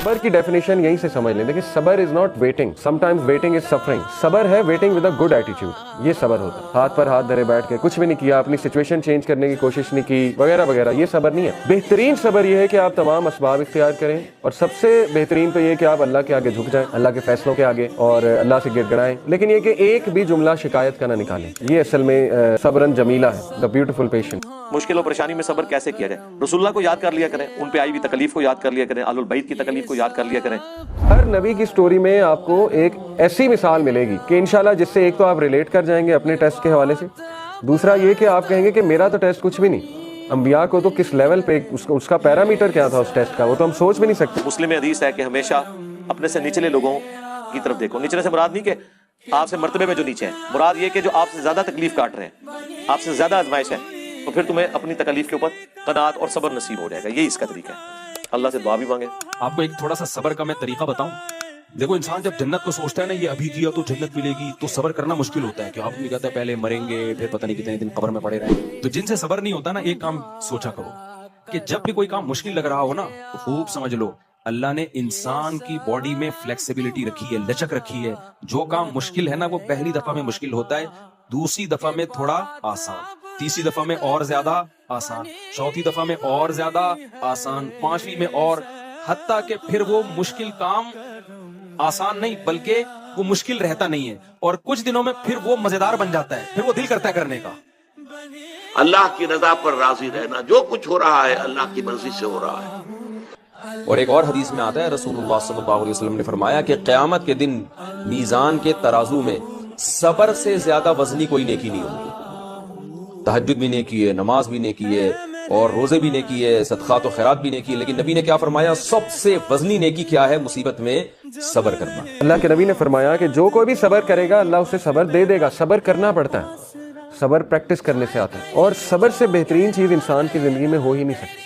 सबर की डेफिनेशन यहीं से समझ लें। देखिए सबर is not waiting, sometimes waiting is suffering. सबर है waiting with a good attitude, ये सबर होता है। हाथ पर हाथ धरे बैठ के कुछ भी नहीं किया, अपनी सिचुएशन चेंज करने की कोशिश नहीं की वगैरह वगैरह, ये सबर नहीं है। बेहतरीन सबर ये है कि आप तमाम असबाब इख्तियार करें, और सबसे बेहतरीन तो ये कि आप अल्लाह के आगे झुक जाएं, अल्लाह के फैसलों के आगे, और अल्लाह से गिड़गिड़ाएं, लेकिन ये कि एक भी जुमला शिकायत का ना निकालें। ये असल में सब्रन जमीला है, द ब्यूटीफुल पेशेंस। मुश्किल और परेशानी में सब्र कैसे किया जाए? रसूलुल्लाह को याद कर लिया करें, उन पे आई हुई तकलीफ को याद कर लिया करें, अहलुल बैत की तकलीफ को याद कर लिया करें। हर नबी की स्टोरी में आपको एक ऐसी मिसाल मिलेगी कि इंशाल्लाह जिससे एक तो आप रिलेट कर जाएंगे अपने टेस्ट के हवाले से, दूसरा ये कि आप कहेंगे कि मेरा तो टेस्ट कुछ भी नहीं। अंबिया को तो किस लेवल पे उसका पैरामीटर क्या था उस टेस्ट का, वो तो हम सोच भी नहीं सकते। मुस्लिम में हदीस है कि हमेशा अपने से निचले लोगों की तरफ देखो। निचले से मुराद नहीं कि आपसे मर्तबे में जो नीचे हैं, मुराद ये कि जो आपसे ज्यादा तकलीफ काट रहे हैं, आपसे ज्यादा आजमाइश है, तो फिर तुम्हें अपनी तकलीफ के ऊपर कनात और सब्र नसीब हो जाएगा। ये इसका तरीका है। अल्लाह से दुआ भी मांगे। आपको एक थोड़ा सा सब्र का मैं तरीका बताऊं। देखो इंसान जब जन्नत को सोचता है ना, ये अभी किया तो जन्नत मिलेगी, तो सब्र करना मुश्किल होता है। कि आप भी कहते हैं पहले मरेंगे, फिर पता नहीं कितने दिन कब्र में पड़े रहेंगे। तो जिनसे सब्र नहीं होता ना, एक काम सोचा करो कि जब भी कोई काम मुश्किल लग रहा हो ना, तो खूब समझ लो अल्लाह ने इंसान की बॉडी में फ्लेक्सिबिलिटी रखी है, लचक रखी है। जो काम मुश्किल है ना, वो पहली दफा में मुश्किल होता है, दूसरी दफा में थोड़ा आसान, तीसरी दफा में और ज्यादा आसान, चौथी दफा में और ज्यादा आसान, पांचवी में और, हत्ता कि फिर वो मुश्किल काम आसान नहीं बल्कि वो मुश्किल रहता नहीं है, और कुछ दिनों में फिर वो मजेदार बन जाता है, फिर वो दिल करता है करने का। अल्लाह की रजा पर राजी रहना, जो कुछ हो रहा है अल्लाह की मर्जी से हो रहा है। और एक और हदीस में आता है, रसूलुल्लाह सल्लल्लाहु अलैहि वसल्लम ने फरमाया कि क़यामत के दिन मीज़ान के तराजू में सब्र से ज्यादा वजनी कोई नेकी नहीं होगी। तहज्जुद भी नेकी है, नमाज भी नेकी है, और रोजे भी नेकी है, सदक़ात और खैरात भी नेकी है, लेकिन नबी ने क्या फरमाया? सबसे वजनी नेकी क्या है? मुसीबत में सब्र करना। अल्लाह के नबी ने फरमाया कि जो कोई भी सब्र करेगा अल्लाह उसे सब्र दे देगा। सब्र करना पड़ता है, सब्र प्रैक्टिस करने से आता है, और सब्र से बेहतरीन चीज इंसान की जिंदगी में हो ही नहीं सकती।